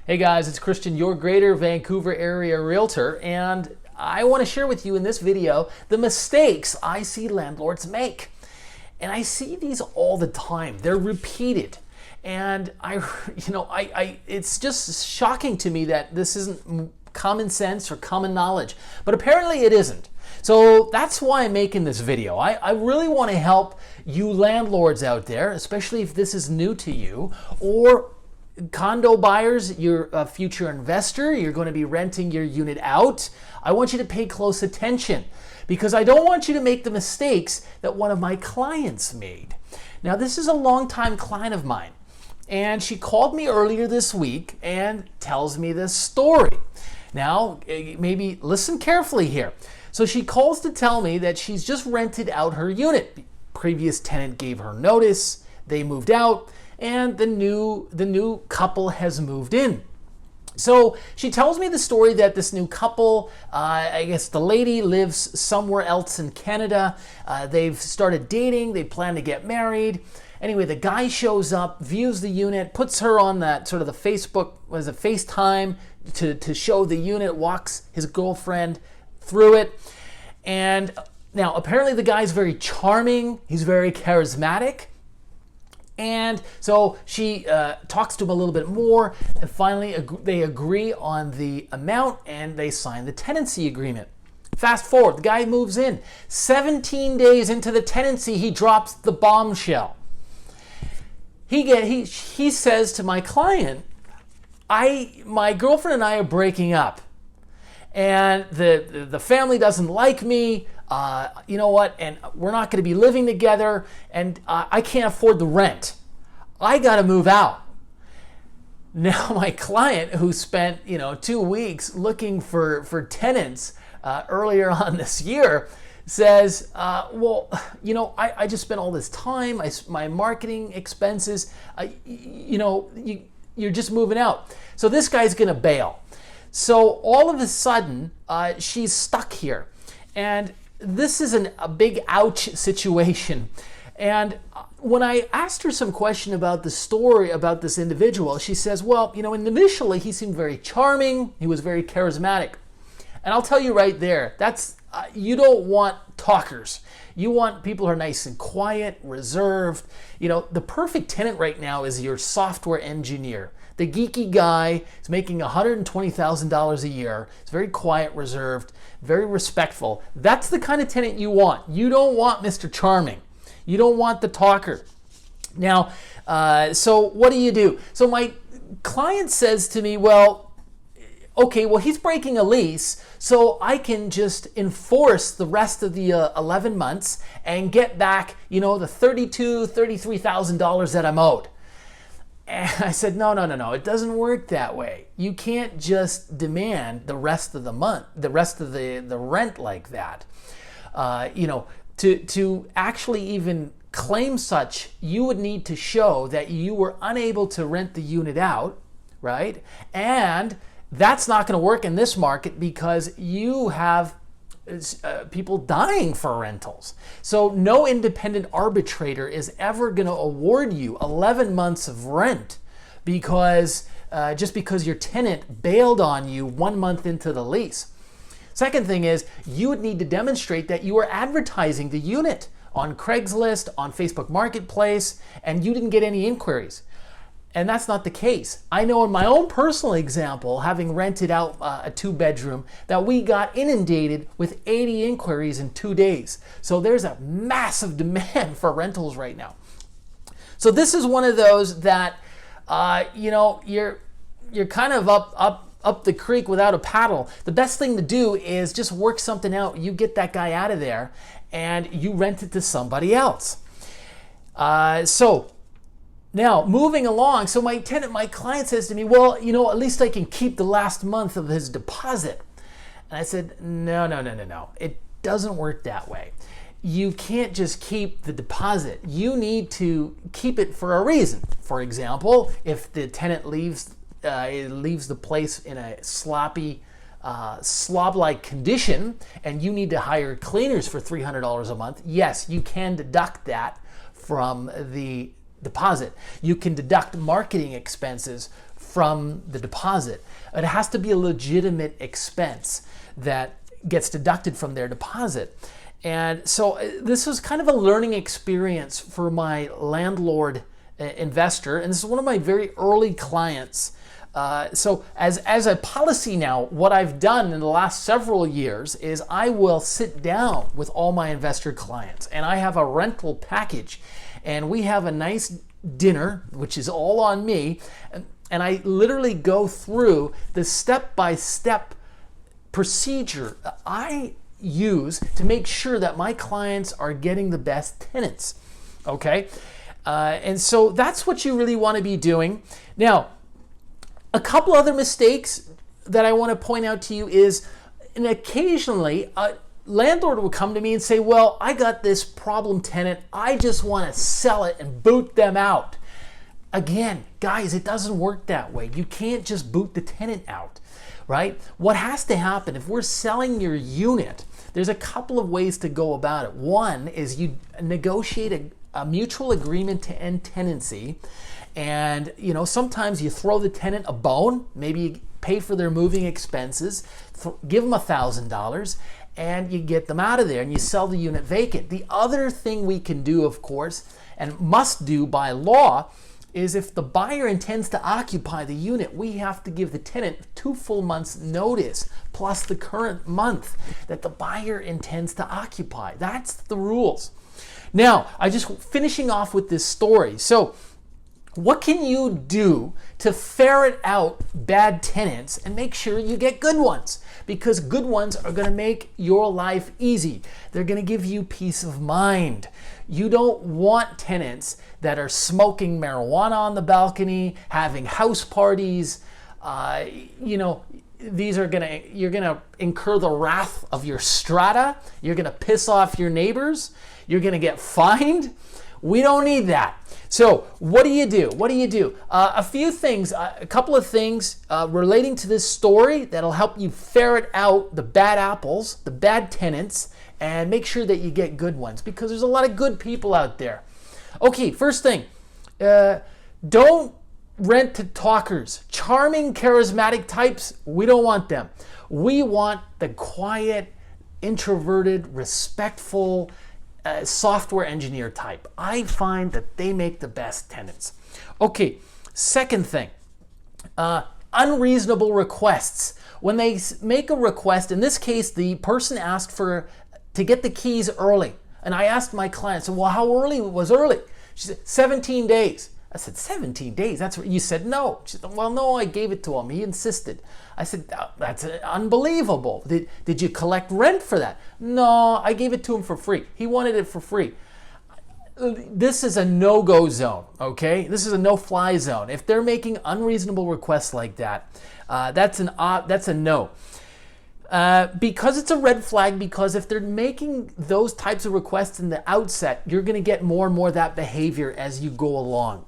Hey guys, it's Christian, your Greater Vancouver area realtor, and I want to share with you in this video the mistakes I see landlords make. And I see these all the time. They're repeated. And it's just shocking to me that this isn't common sense or common knowledge, but apparently it isn't. So that's why I'm making this video. I really want to help you landlords out there, especially if this is new to you, or condo buyers, you're a future investor, you're going to be renting your unit out. I want you to pay close attention because I don't want you to make the mistakes that one of my clients made. Now, this is a longtime client of mine, and she called me earlier this week and tells me this story. Now, maybe listen carefully here. So she calls to tell me that she's just rented out her unit. Previous tenant gave her notice, they moved out, and the new couple has moved in. So she tells me the story that this new couple, I guess the lady lives somewhere else in Canada. They've started dating, they plan to get married. Anyway, the guy shows up, views the unit, puts her on that sort of the FaceTime to show the unit, walks his girlfriend through it. And now apparently the guy's very charming, he's very charismatic. And so she talks to him a little bit more, and finally they agree on the amount and they sign the tenancy agreement. Fast forward, the guy moves in. 17 days into the tenancy, he drops the bombshell. He says to my client, my girlfriend and I are breaking up, and the family doesn't like me. You know what? And we're not going to be living together, and I can't afford the rent. I got to move out. Now, my client, who spent 2 weeks looking for tenants earlier on this year, says, I just spent all this time, my marketing expenses, you're just moving out. So this guy's going to bail. So all of a sudden, she's stuck here. And this is a big ouch situation. And when I asked her some question about the story about this individual, she says, well, initially he seemed very charming. He was very charismatic. And I'll tell you right there, you don't want talkers. You want people who are nice and quiet, reserved. The perfect tenant right now is your software engineer. The geeky guy is making $120,000 a year. He's very quiet, reserved, very respectful. That's the kind of tenant you want. You don't want Mr. Charming. You don't want the talker. Now, so what do? So my client says to me, well, okay, well, he's breaking a lease, so I can just enforce the rest of the 11 months and get back, the $32,000, $33,000 that I'm owed. And I said, no, it doesn't work that way. You can't just demand the rest of the month, the rest of the rent like that. To actually even claim such, you would need to show that you were unable to rent the unit out, right? And that's not going to work in this market because you have people dying for rentals. So no independent arbitrator is ever going to award you 11 months of rent because just because your tenant bailed on you 1 month into the lease. Second thing is, you would need to demonstrate that you were advertising the unit on Craigslist, on Facebook Marketplace, and you didn't get any inquiries. And that's not the case. I know in my own personal example, having rented out a 2-bedroom, that we got inundated with 80 inquiries in 2 days. So there's a massive demand for rentals right now. So this is one of those that, you're kind of up the creek without a paddle. The best thing to do is just work something out. You get that guy out of there and you rent it to somebody else. Now, moving along, so my client says to me, well, at least I can keep the last month of his deposit. And I said, no. It doesn't work that way. You can't just keep the deposit. You need to keep it for a reason. For example, if the tenant leaves the place in a sloppy, slob-like condition and you need to hire cleaners for $300 a month, yes, you can deduct that from the deposit. You can deduct marketing expenses from the deposit. It has to be a legitimate expense that gets deducted from their deposit. And so this was kind of a learning experience for my landlord investor, and this is one of my very early clients. So as a policy now, what I've done in the last several years is I will sit down with all my investor clients, and I have a rental package, and we have a nice dinner, which is all on me, and I literally go through the step-by-step procedure I use to make sure that my clients are getting the best tenants. Okay, and so that's what you really want to be doing. Now, a couple other mistakes that I want to point out to you is, and occasionally a landlord will come to me and say, well, I got this problem tenant, I just want to sell it and boot them out. Again, guys, it doesn't work that way. You can't just boot the tenant out, right? What has to happen, if we're selling your unit, there's a couple of ways to go about it. One is you negotiate a mutual agreement to end tenancy. And sometimes you throw the tenant a bone, maybe you pay for their moving expenses, give them $1,000, and you get them out of there and you sell the unit vacant. The other thing we can do, of course, and must do by law, is if the buyer intends to occupy the unit, we have to give the tenant 2 full months notice, plus the current month that the buyer intends to occupy. That's the rules. Now, I just finishing off with this story. So, what can you do to ferret out bad tenants and make sure you get good ones? Because good ones are going to make your life easy. They're going to give you peace of mind. You don't want tenants that are smoking marijuana on the balcony, having house parties. These are you're going to incur the wrath of your strata. You're going to piss off your neighbors. You're going to get fined. We don't need that. So what do you do? A few things, a couple of things relating to this story that'll help you ferret out the bad apples, the bad tenants, and make sure that you get good ones, because there's a lot of good people out there. Okay, first thing, don't rent to talkers. Charming, charismatic types, we don't want them. We want the quiet, introverted, respectful, software engineer type. I find that they make the best tenants. Okay, second thing, unreasonable requests. When they make a request, in this case, the person asked to get the keys early. And I asked my client, so, well, how early was early? She said, 17 days. I said, 17 days? That's what you said? No. She said, well, no, I gave it to him. He insisted. I said, that's unbelievable. Did you collect rent for that? No, I gave it to him for free. He wanted it for free. This is a no-go zone, okay? This is a no-fly zone. If they're making unreasonable requests like that, that's a no. Because it's a red flag, because if they're making those types of requests in the outset, you're going to get more and more of that behavior as you go along.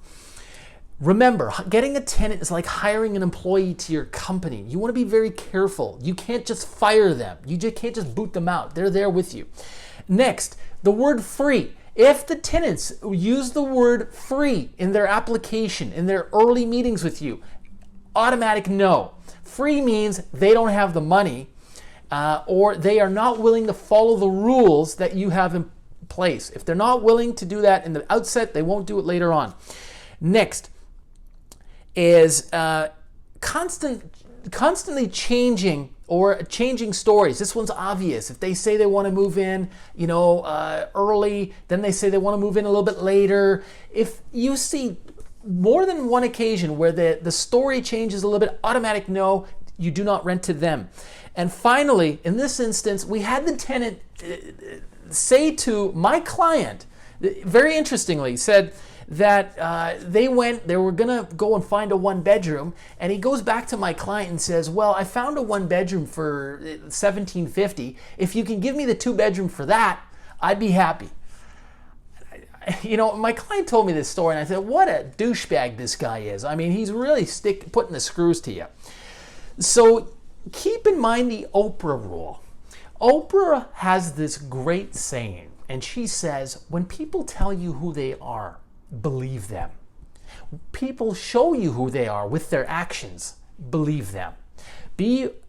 Remember, getting a tenant is like hiring an employee to your company. You want to be very careful. You can't just fire them. You just can't just boot them out. They're there with you. Next, the word free. If the tenants use the word free in their application, in their early meetings with you, automatic no. Free means they don't have the money, or they are not willing to follow the rules that you have in place. If they're not willing to do that in the outset, they won't do it later on. Next is constantly changing or changing stories. This one's obvious. If they say they want to move in, early, then they say they want to move in a little bit later. If you see more than one occasion where the story changes a little bit, automatic no, you do not rent to them. And finally, in this instance, we had the tenant say to my client, very interestingly, said that they were gonna go and find a 1-bedroom, and he goes back to my client and says, well, I found a 1-bedroom for $1,750. If you can give me the 2-bedroom for that, I'd be happy. My client told me this story, and I said, what a douchebag this guy is. I mean, he's really putting the screws to you. So keep in mind the Oprah rule. Oprah has this great saying, and she says, when people tell you who they are, believe them. People show you who they are with their actions. Believe them.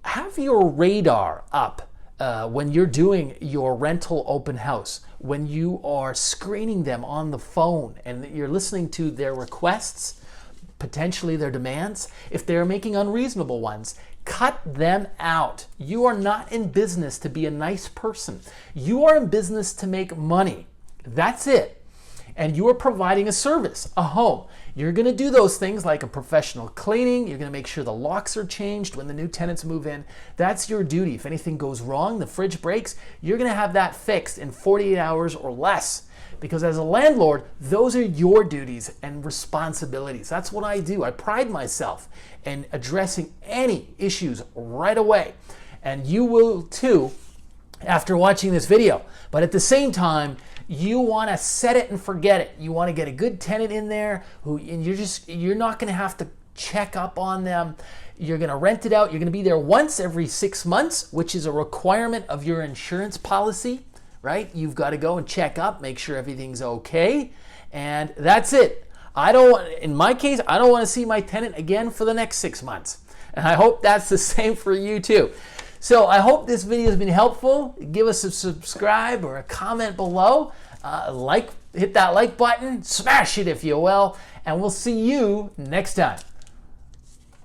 Have your radar up when you're doing your rental open house, when you are screening them on the phone and you're listening to their requests, potentially their demands. If they're making unreasonable ones, cut them out. You are not in business to be a nice person. You are in business to make money. That's it. And you are providing a service, a home. You're going to do those things like a professional cleaning. You're going to make sure the locks are changed when the new tenants move in. That's your duty. If anything goes wrong, the fridge breaks, you're going to have that fixed in 48 hours or less. Because as a landlord, those are your duties and responsibilities. That's what I do. I pride myself in addressing any issues right away. And you will too after watching this video. But at the same time, you want to set it and forget it. You want to get a good tenant in there and you're not going to have to check up on them. You're going to rent it out. You're going to be there once every 6 months, which is a requirement of your insurance policy, right? You've got to go and check up, make sure everything's okay. And that's it. In my case, I don't want to see my tenant again for the next 6 months. And I hope that's the same for you too. So I hope this video has been helpful. Give us a subscribe or a comment below. Hit that like button, smash it if you will, and we'll see you next time.